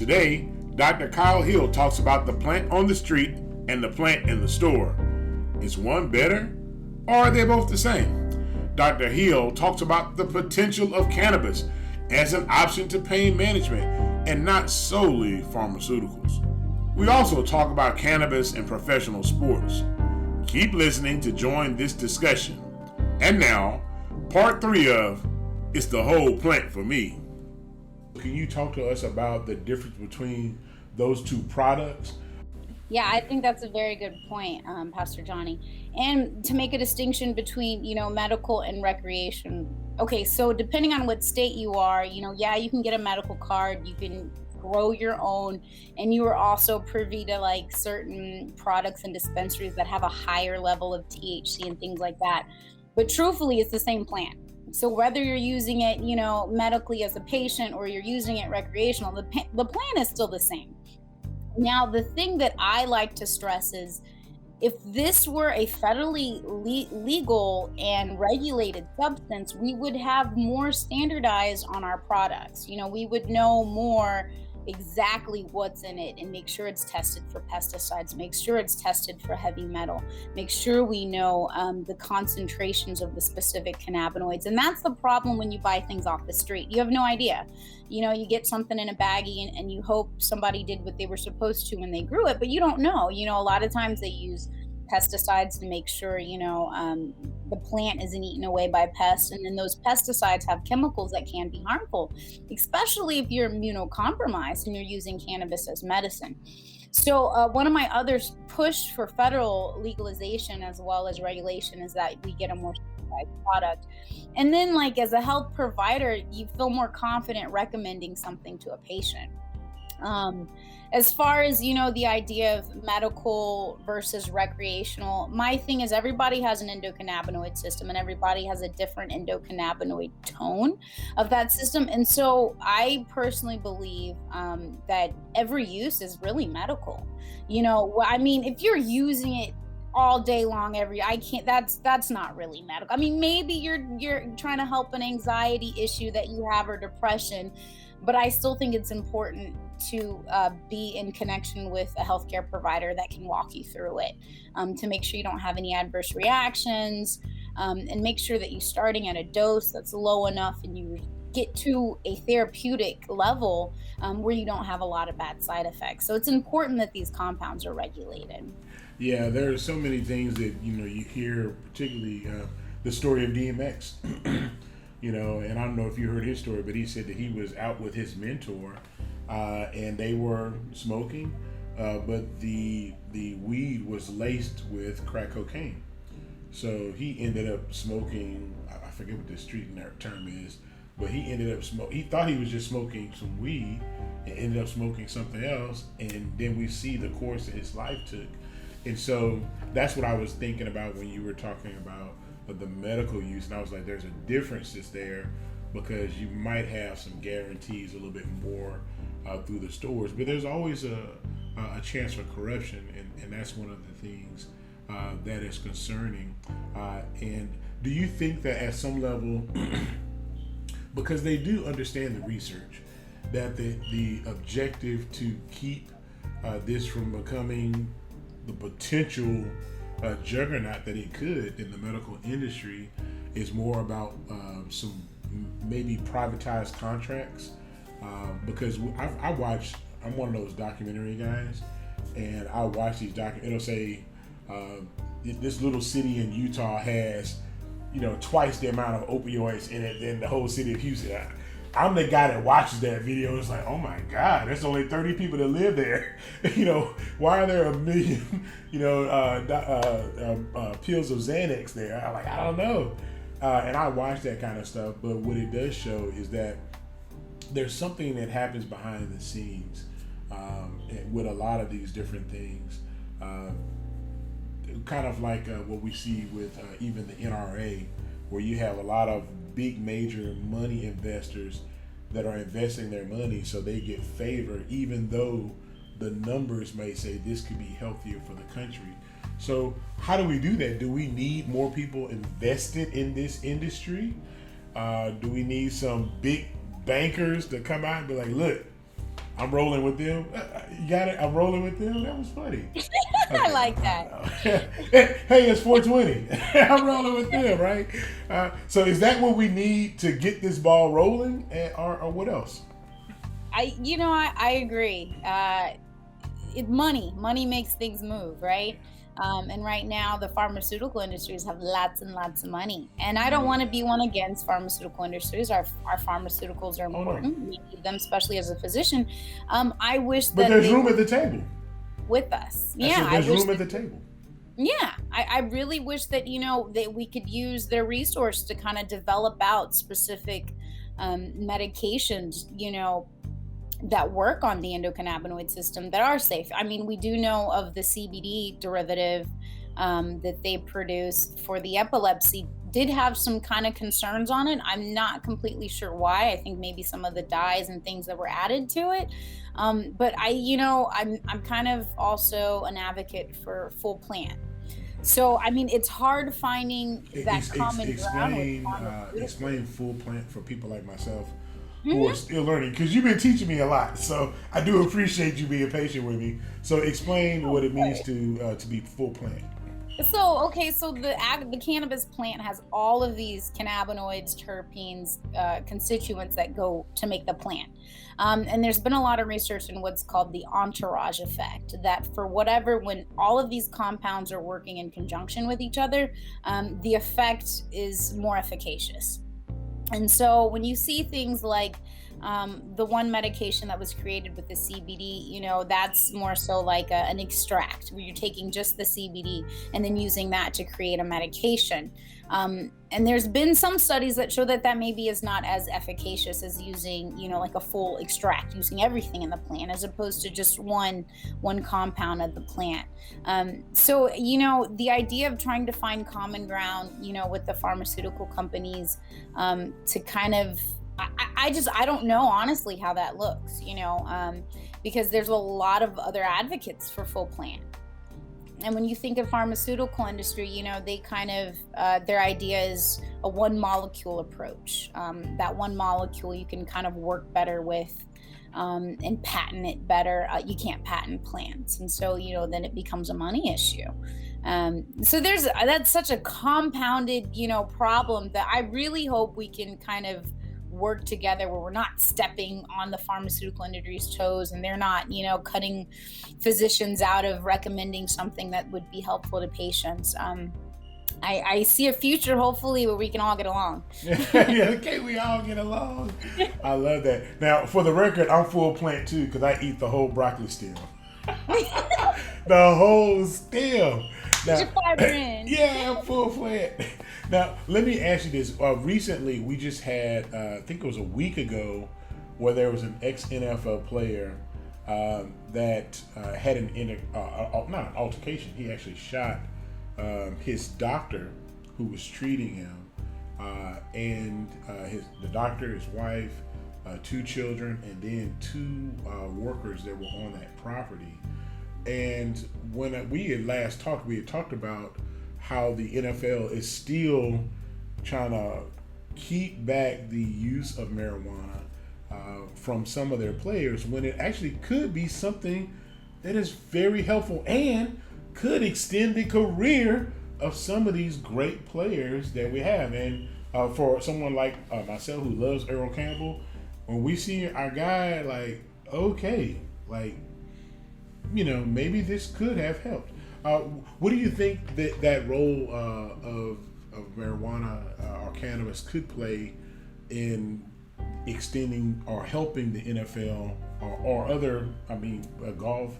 Today, Dr. Kyle Hill talks about the plant on the street and the plant in the store. Is one better, or are they both the same? Dr. Hill talks about the potential of cannabis as an option to pain management and not solely pharmaceuticals. We also talk about cannabis and professional sports. Keep listening to join this discussion. And now, part 3 of It's the Whole Plant for Me. Can you talk to us about the difference between those two products? Yeah, I think that's a very good point, Pastor Johnny. And to make a distinction between, medical and recreation. Okay, so depending on what state you are, you can get a medical card, you can grow your own, and you are also privy to like certain products and dispensaries that have a higher level of THC and things like that. But truthfully, it's the same plant. So whether you're using it, medically as a patient or you're using it recreational, the plant is still the same. Now, the thing that I like to stress is if this were a federally legal and regulated substance, we would have more standardized on our products. We would know more exactly what's in it and make sure it's tested for pesticides, make sure it's tested for heavy metal, make sure we know the concentrations of the specific cannabinoids. And that's the problem when you buy things off the street. You have no idea. You get something in a baggie and you hope somebody did what they were supposed to when they grew it, but you don't know. A lot of times they use pesticides to make sure, the plant isn't eaten away by pests. And then those pesticides have chemicals that can be harmful, especially if you're immunocompromised and you're using cannabis as medicine. So one of my other push for federal legalization as well as regulation is that we get a more certified product. And then like as a health provider, you feel more confident recommending something to a patient. As far as, the idea of medical versus recreational, my thing is everybody has an endocannabinoid system and everybody has a different endocannabinoid tone of that system. And so I personally believe that every use is really medical. If you're using it all day long that's not really medical. Maybe you're trying to help an anxiety issue that you have or depression, but I still think it's important to be in connection with a healthcare provider that can walk you through it, to make sure you don't have any adverse reactions, and make sure that you're starting at a dose that's low enough and you get to a therapeutic level where you don't have a lot of bad side effects. So it's important that these compounds are regulated. Yeah, there are so many things that you hear, particularly the story of DMX. And I don't know if you heard his story, but he said that he was out with his mentor, and they were smoking, but the weed was laced with crack cocaine. So he ended up smoking. I forget what the street term is, but he ended up smoking. He thought he was just smoking some weed, and ended up smoking something else. And then we see the course that his life took. And so that's what I was thinking about when you were talking about the medical use, and I was like, there's a difference that's there because you might have some guarantees a little bit more through the stores, but there's always a chance for corruption, and that's one of the things that is concerning. And do you think that at some level, because they do understand the research, that the objective to keep this from becoming the potential juggernaut that it could in the medical industry is more about some maybe privatized contracts, because I'm one of those documentary guys, and I watch these it'll say this little city in Utah has twice the amount of opioids in it than the whole city of Houston. I'm the guy that watches that video. It's like, oh my God, there's only 30 people that live there. Why are there 1 million, pills of Xanax there? I'm like, I don't know. And I watch that kind of stuff. But what it does show is that there's something that happens behind the scenes with a lot of these different things. Kind of like what we see with even the NRA, where you have a lot of big major money investors that are investing their money so they get favor, even though the numbers may say this could be healthier for the country. So how do we do that? Do we need more people invested in this industry? Do we need some big bankers to come out and be like, look, I'm rolling with them. You got it. I'm rolling with them. That was funny. I Okay. like that. Hey, it's 420. I'm rolling with them, right? So is that what we need to get this ball rolling, or what else? I agree. Money makes things move, right? And right now, the pharmaceutical industries have lots and lots of money. And I don't want to be one against pharmaceutical industries. Our pharmaceuticals are Oh no. important. We need them, especially as a physician. I wish But that there's they room were at the table. with us. I Yeah, said I there's wish room at the table. yeah, I really wish that, that we could use their resource to kind of develop out specific medications, that work on the endocannabinoid system that are safe. I mean, we do know of the CBD derivative that they produce for the epilepsy did have some kind of concerns on it. I'm not completely sure why. I think maybe some of the dyes and things that were added to it. But I'm kind of also an advocate for full plant. So I mean, it's hard finding that common ground with pharmaceuticals. Explain full plant for people like myself who are Mhm. still learning, because you've been teaching me a lot. So I do appreciate you being patient with me. So explain what it means to be full plant. So the cannabis plant has all of these cannabinoids, terpenes, constituents that go to make the plant. And there's been a lot of research in what's called the entourage effect. That for whatever, when all of these compounds are working in conjunction with each other, the effect is more efficacious. And so when you see things like the one medication that was created with the CBD, that's more so like an extract where you're taking just the CBD and then using that to create a medication. And there's been some studies that show that maybe is not as efficacious as using, like a full extract, using everything in the plant as opposed to just one compound of the plant. So the idea of trying to find common ground, with the pharmaceutical companies, to kind of I don't know honestly how that looks, because there's a lot of other advocates for full plant. And when you think of pharmaceutical industry, they kind of their idea is a one molecule approach. That one molecule you can kind of work better with, and patent it better. You can't patent plants, and so then it becomes a money issue. So that's such a compounded problem that I really hope we can kind of work together where we're not stepping on the pharmaceutical industry's toes and they're not cutting physicians out of recommending something that would be helpful to patients. I see a future hopefully where we can all get along. Yeah, okay, we all get along. I love that. Now, for the record, I'm full plant too because I eat the whole broccoli stem. The whole stem. Now, Get your fiber in. yeah, I'm full plant. Now, let me ask you this. Recently, we just had, I think it was a week ago, where there was an ex-NFL player that had not an altercation. He actually shot his doctor who was treating him, and the doctor, his wife, two children, and then two workers that were on that property. And when we had last talked, we had talked about how the NFL is still trying to keep back the use of marijuana from some of their players, when it actually could be something that is very helpful and could extend the career of some of these great players that we have. And for someone like myself who loves Earl Campbell, when we see our guy, like, okay, like, maybe this could have helped. What do you think that role of marijuana or cannabis could play in extending or helping the NFL or other, golf,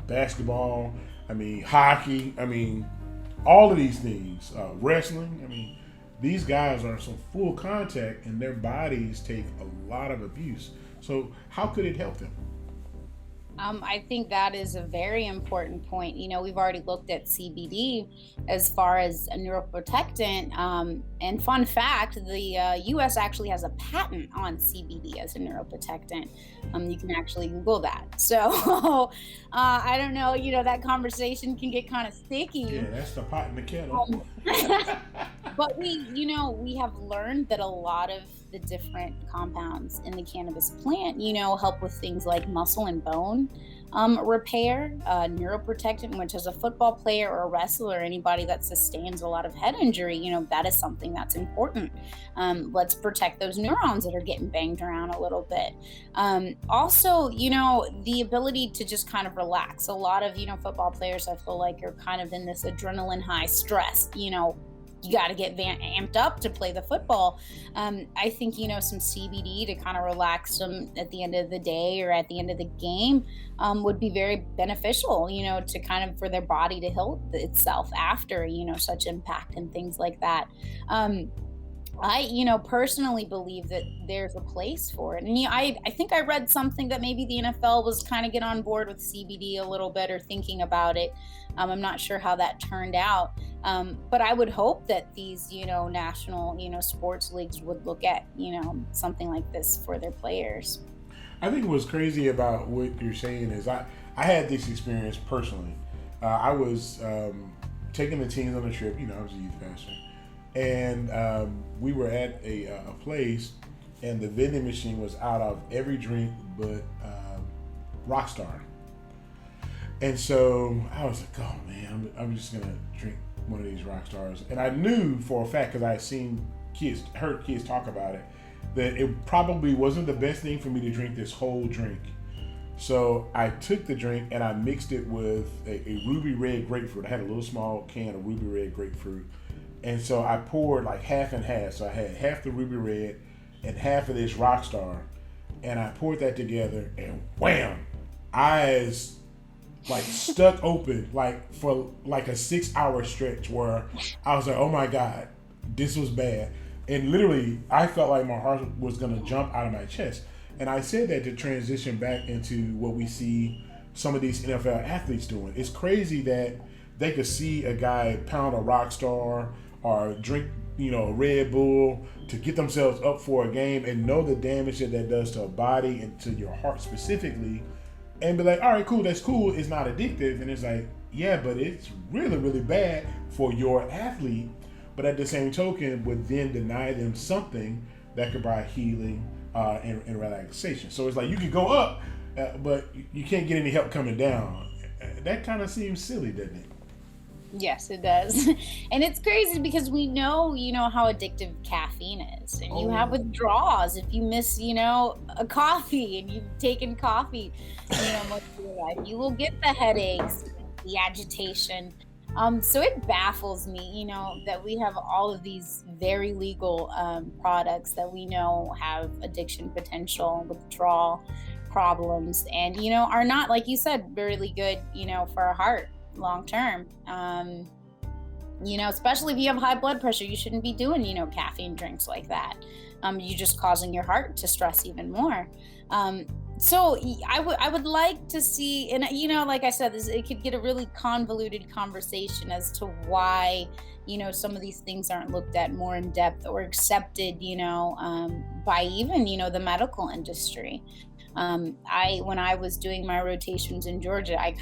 basketball, hockey, all of these things, wrestling, these guys are some full contact and their bodies take a lot of abuse. So how could it help them? I think that is a very important point. We've already looked at CBD as far as a neuroprotectant. And fun fact, the US actually has a patent on CBD as a neuroprotectant. You can actually Google that. So I don't know, that conversation can get kind of sticky. Yeah, that's the pot in the kettle. But we have learned that a lot of the different compounds in the cannabis plant, help with things like muscle and bone repair, neuroprotectant, which as a football player or a wrestler, anybody that sustains a lot of head injury, that is something that's important. Let's protect those neurons that are getting banged around a little bit. Also, the ability to just kind of relax. A lot of, football players, I feel like, are kind of in this adrenaline high stress, you got to get amped up to play the football. I think, some CBD to kind of relax them at the end of the day or at the end of the game would be very beneficial, to kind of for their body to heal itself after, such impact and things like that. I personally believe that there's a place for it. And I think I read something that maybe the NFL was kind of get on board with CBD a little bit or thinking about it. I'm not sure how that turned out. But I would hope that these, national, sports leagues would look at, something like this for their players. I think what's crazy about what you're saying is I had this experience personally. I was taking the teams on a trip. I was a youth pastor. And we were at a place, and the vending machine was out of every drink but Rockstar. And so I was like, oh man, I'm just gonna drink one of these Rockstars. And I knew for a fact, because I had heard kids talk about it, that it probably wasn't the best thing for me to drink this whole drink. So I took the drink and I mixed it with a ruby red grapefruit. I had a little small can of ruby red grapefruit. And so I poured like half and half. So I had half the ruby red and half of this Rockstar. And I poured that together and wham! Eyes like stuck open like for like a 6-hour stretch where I was like, oh my God, this was bad. And literally I felt like my heart was gonna jump out of my chest. And I said that to transition back into what we see some of these NFL athletes doing. It's crazy that they could see a guy pound a Rockstar or drink, a Red Bull to get themselves up for a game and know the damage that does to a body and to your heart specifically, and be like, all right, cool, that's cool. It's not addictive. And it's like, yeah, but it's really, really bad for your athlete. But at the same token, would then deny them something that could provide healing and relaxation. So it's like you can go up, but you can't get any help coming down. That kind of seems silly, doesn't it? Yes, it does. And it's crazy because we know, how addictive caffeine is. And you have withdrawals if you miss, a coffee and you've taken coffee, most of your life. You will get the headaches, the agitation. So it baffles me, that we have all of these very legal products that we know have addiction potential, withdrawal problems, and, are not, like you said, really good, for our heart long term. Especially if you have high blood pressure, you shouldn't be doing, caffeine drinks like that. You're just causing your heart to stress even more. So I would like to see, and like I said, it could get a really convoluted conversation as to why, some of these things aren't looked at more in depth or accepted, by even, the medical industry. When I was doing my rotations in Georgia, it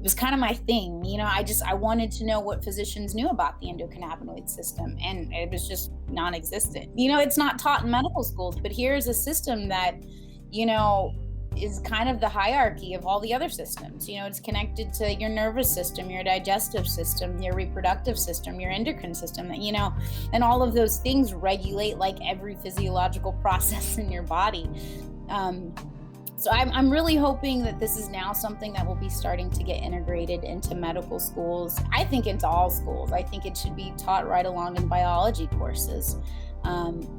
was kind of my thing, I wanted to know what physicians knew about the endocannabinoid system, and it was just non-existent. It's not taught in medical schools, but here's a system that, is kind of the hierarchy of all the other systems. It's connected to your nervous system, your digestive system, your reproductive system, your endocrine system, and all of those things regulate like every physiological process in your body. So I'm really hoping that this is now something that will be starting to get integrated into medical schools. I think into all schools. I think it should be taught right along in biology courses.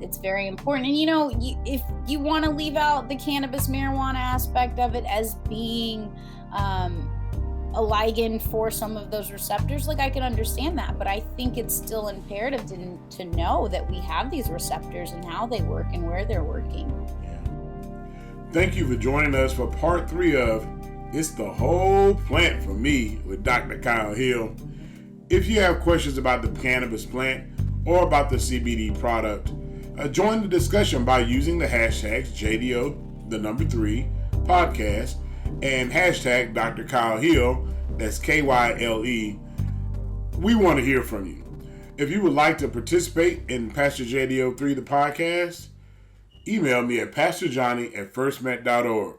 It's very important. And, if you want to leave out the cannabis marijuana aspect of it as being a ligand for some of those receptors, like I can understand that. But I think it's still imperative to know that we have these receptors and how they work and where they're working. Thank you for joining us for part 3 of It's the Whole Plant for Me with Dr. Kyle Hill. If you have questions about the cannabis plant or about the CBD product, join the discussion by using the hashtags JDO3 podcast and hashtag Dr. Kyle Hill, that's KYLE. We want to hear from you. If you would like to participate in Pastor JDO3, the podcast, email me at pastorjohnny@firstmet.org.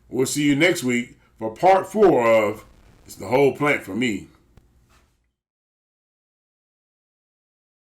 We'll see you next week for part 4 of It's the Whole Plant for Me.